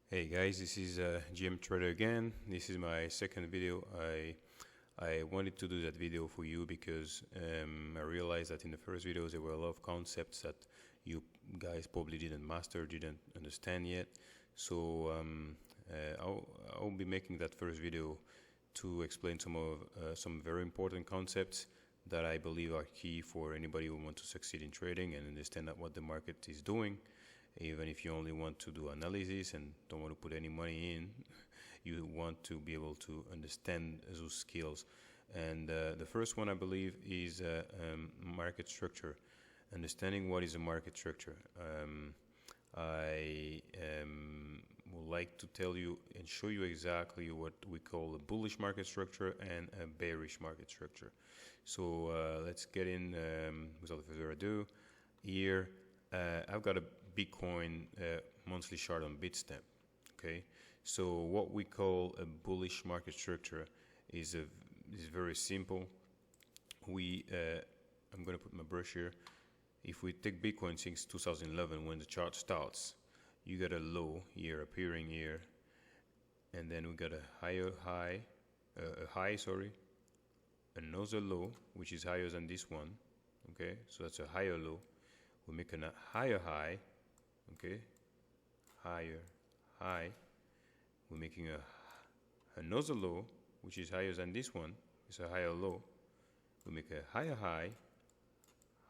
Hey guys, this is GM Trader again. This is my second video. I wanted to do that video for you because I realized that in the first videos there were a lot of concepts that you guys probably didn't master, didn't understand yet. So I'll be making that first video to explain some very important concepts that I believe are key for anybody who wants to succeed in trading and understand what the market is doing. Even if you only want to do analysis and don't want to put any money in, you want to be able to understand those skills. And the first one, I believe, is market structure. Understanding what is a market structure. I would like to tell you and show you exactly what we call a bullish market structure and a bearish market structure. So let's get in without further ado. Here, I've got a Bitcoin monthly chart on Bitstamp. Okay, so what we call a bullish market structure is very simple. I'm going to put my brush here. If we take Bitcoin since 2011, when the chart starts, you got a low here appearing here, and then we got a high, another low which is higher than this one. Okay, so that's a higher low. We're making a higher high. Okay, higher high. We're making another low which is higher than this one. It's a higher low. We make a higher high,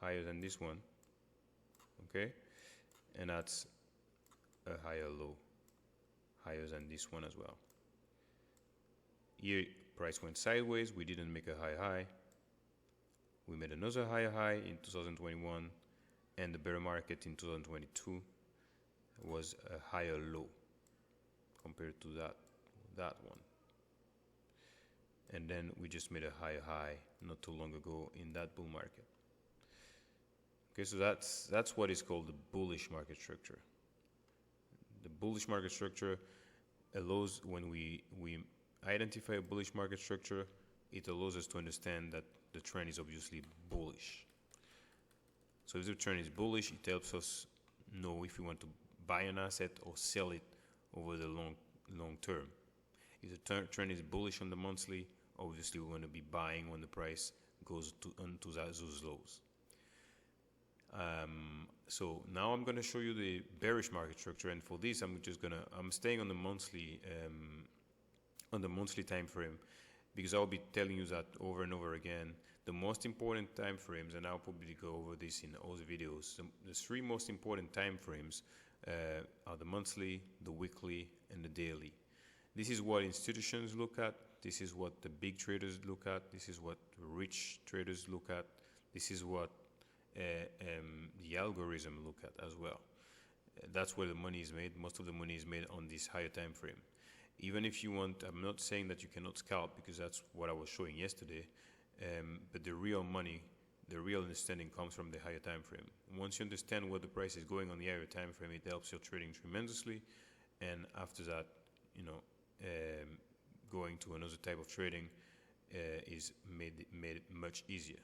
higher than this one. Okay, and that's a higher low, higher than this one as well. Here price went sideways. We didn't make a high high. We made another higher high in 2021, and the bear market in 2022 was a higher low compared to that one. And then we just made a higher high not too long ago in that bull market. Okay, so that's what is called the bullish market structure. The bullish market structure allows, when we identify a bullish market structure, it allows us to understand that the trend is obviously bullish. So if the trend is bullish, it helps us know if we want to buy an asset or sell it over the long term. If the trend is bullish on the monthly, obviously we want to be buying when the price goes onto those lows. So now I'm going to show you the bearish market structure, and for this I'm staying on the monthly time frame, because I'll be telling you that over and over again. The most important time frames, and I'll probably go over this in all the videos, the three most important time frames are the monthly, the weekly, and the daily. This is what institutions look at. This is what the big traders look at. This is what rich traders look at. This is what the algorithm look at as well. That's where the money is made. Most of the money is made on this higher time frame. Even if you want, I'm not saying that you cannot scalp, because that's what I was showing yesterday. But the real money, the real understanding comes from the higher time frame. Once you understand what the price is going on the higher time frame, it helps your trading tremendously. And after that, going to another type of trading is made much easier.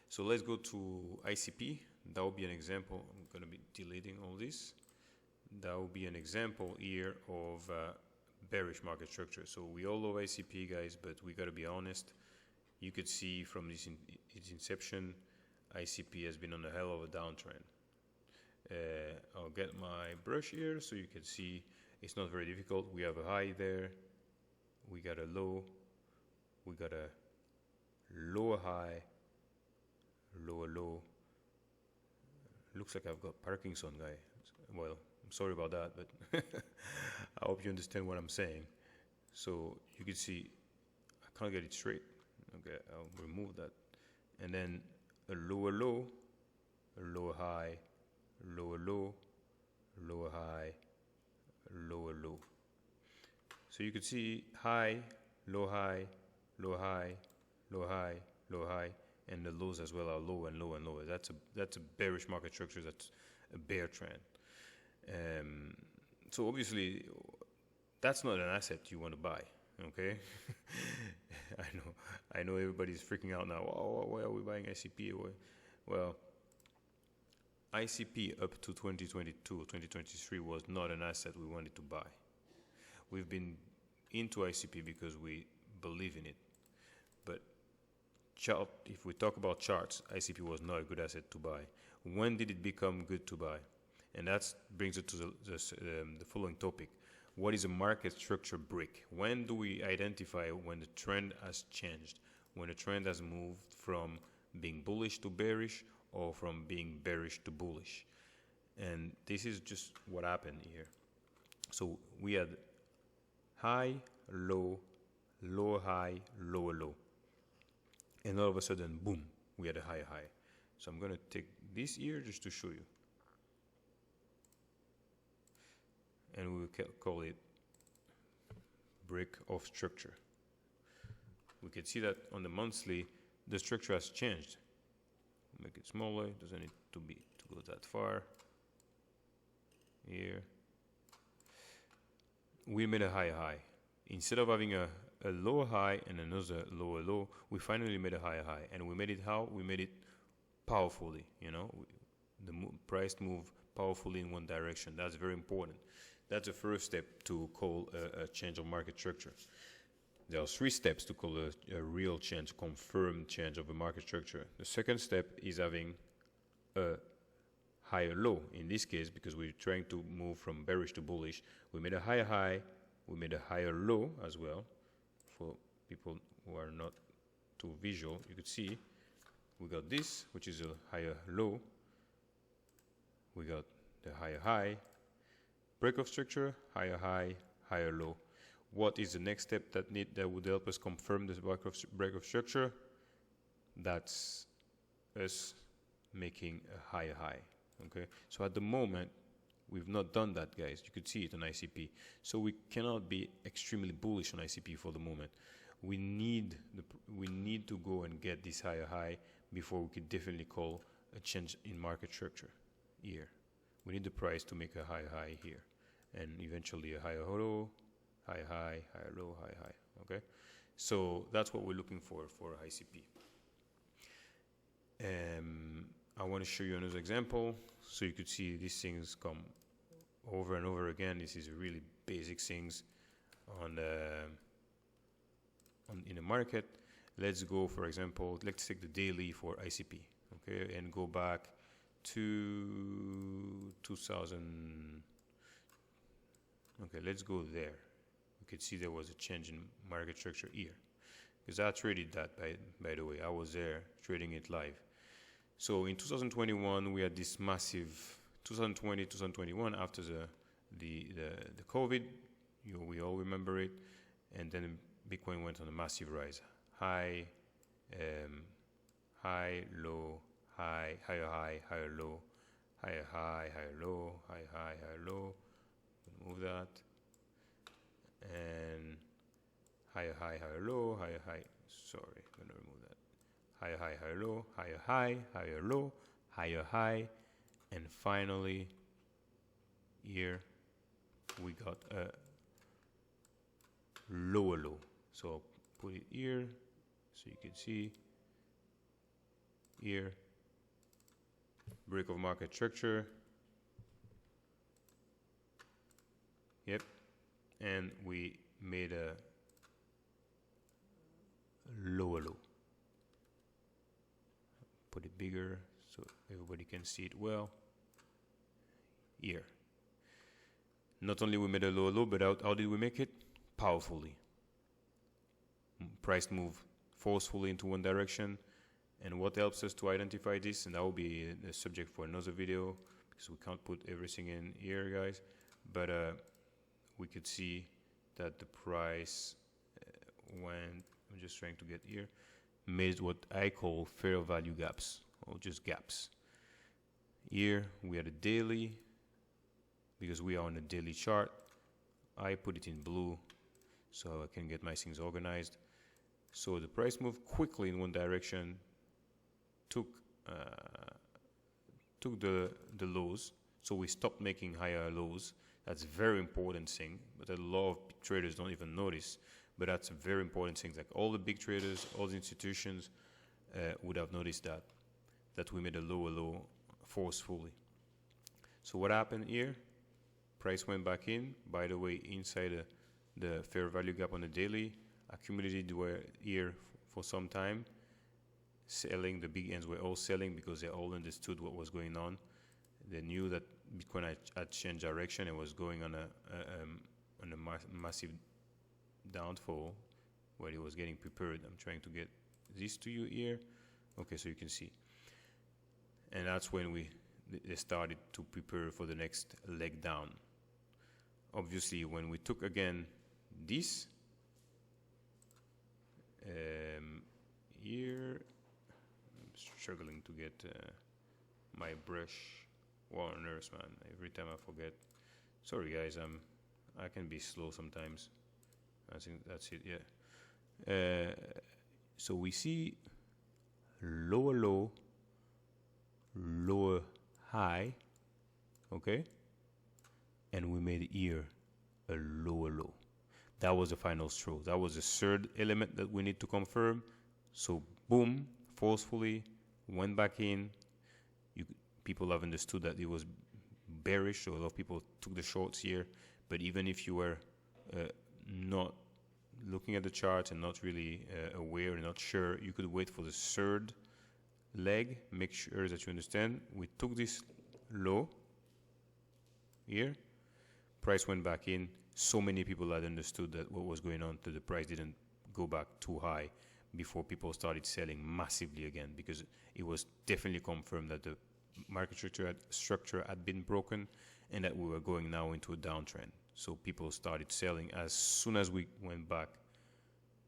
So let's go to ICP. That will be an example. I'm going to be deleting all this. That will be an example here of bearish market structure. So we all love ICP, guys, but we got to be honest. You could see from its inception, ICP has been on a hell of a downtrend. I'll get my brush here so you can see it's not very difficult. We have a high there, we got a low, we got a lower high, lower low. Looks like I've got Parkinson, guy. Well, I'm sorry about that, but I hope you understand what I'm saying. So you can see I can't get it straight. Okay, I'll remove that. And then a lower low, a lower high, lower low, lower high, lower low. So you could see high, low high, low high, low high, low high, and the lows as well are low and low and lower. That's a bearish market structure. That's a bear trend. So obviously that's not an asset you want to buy. Okay, I know everybody's freaking out now. Oh, why are we buying ICP? Well, ICP up to 2022, 2023 was not an asset we wanted to buy. We've been into ICP because we believe in it. But if we talk about charts, ICP was not a good asset to buy. When did it become good to buy? And that brings it to the following topic. What is a market structure brick? When do we identify when the trend has changed? When the trend has moved from being bullish to bearish, or from being bearish to bullish? And this is just what happened here. So we had high, low, low, high, lower, low. And all of a sudden, boom, we had a high, high. So I'm going to take this here just to show you. And we will call it brick of structure. We can see that on the monthly, the structure has changed. Make it smaller, it doesn't need to go that far. Here. We made a high high. Instead of having a low high and another lower low, we finally made a high high. And we made it how? We made it powerfully, you know. The price moved powerfully in one direction. That's very important. That's the first step to call a change of market structure. There are 3 steps to call a real change, confirmed change of a market structure. The second step is having a higher low. In this case, because we're trying to move from bearish to bullish, we made a higher high, we made a higher low as well. For people who are not too visual, you could see we got this, which is a higher low. We got the higher high, break of structure, higher high, higher low. What is the next step that would help us confirm this break of structure? That's us making a higher high. Okay. So at the moment, we've not done that, guys. You could see it on ICP. So we cannot be extremely bullish on ICP for the moment. We need to go and get this higher high before we could definitely call a change in market structure here. We need the price to make a higher high here, and eventually a higher low. High, high, higher low, high, high. Okay, so that's what we're looking for ICP. I want to show you another example so you could see these things come over and over again. This is really basic things in the market. Let's go, for example, let's take the daily for ICP. Okay, and go back to 2000. Okay, let's go there. You could see there was a change in market structure here, because I traded that, by the way. I was there trading it live. So in 2021 we had this massive 2020-2021 after the COVID. We all remember it, and then Bitcoin went on a massive rise. High, high, low, high, higher high, higher low, higher high, higher low, high, high, higher low. Move that. And higher high, higher low, higher high. Sorry, I'm gonna remove that. Higher high, higher low, higher high, higher low, higher high, and finally here we got a lower low. So I'll put it here so you can see here. Break of market structure. Yep. And we made a lower low. Put it bigger so everybody can see it well. Here. Not only we made a lower low, but how did we make it? Powerfully. Price move forcefully into one direction. And what helps us to identify this, and that will be the subject for another video, because we can't put everything in here, guys. But we could see that the price went, I'm just trying to get here, made what I call fair value gaps, or just gaps. Here we had a daily, because we are on a daily chart. I put it in blue so I can get my things organized. So the price moved quickly in one direction, took the lows, so we stopped making higher lows. That's a very important thing, but a lot of traders don't even notice. But that's a very important thing. Like all the big traders, all the institutions would have noticed that we made a lower low forcefully. So what happened here? Price went back in, by the way, inside the fair value gap on the daily, accumulated were here for some time, selling. The big ends were all selling because they all understood what was going on. They knew that Bitcoin had changed direction and was going on a massive downfall where it was getting prepared. I'm trying to get this to you here. Okay, so you can see. And that's when they started to prepare for the next leg down. Obviously, when we took again this here, I'm struggling to get my brush. What on earth, man? Every time I forget. Sorry, guys. I can be slow sometimes. I think that's it. Yeah. So we see lower low, lower high. Okay. And we made here a lower low. That was the final straw. That was the third element that we need to confirm. So boom, forcefully went back in. People have understood that it was bearish, so a lot of people took the shorts here. But even if you were not looking at the chart and not really aware and not sure, you could wait for the third leg. Make sure that you understand. We took this low here. Price went back in. So many people had understood that what was going on, that the price didn't go back too high before people started selling massively again, because it was definitely confirmed that the market structure had been broken and that we were going now into a downtrend. So people started selling as soon as we went back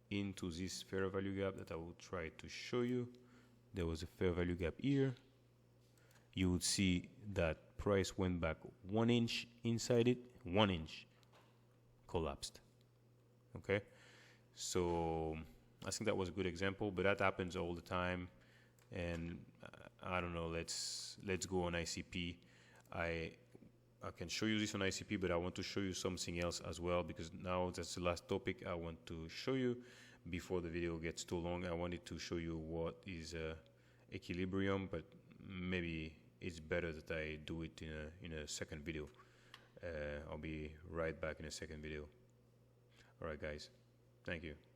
into this fair value gap that I will try to show you. There was a fair value gap here. You would see that price went back 1 inch inside it. 1 inch collapsed. Okay, so I think that was a good example, but that happens all the time. And I don't know, let's go on ICP. I can show you this on ICP, but I want to show you something else as well, because now that's the last topic I want to show you before the video gets too long. I wanted to show you what is equilibrium, but maybe it's better that I do it in a second video. I'll be right back in a second video. All right, guys. Thank you.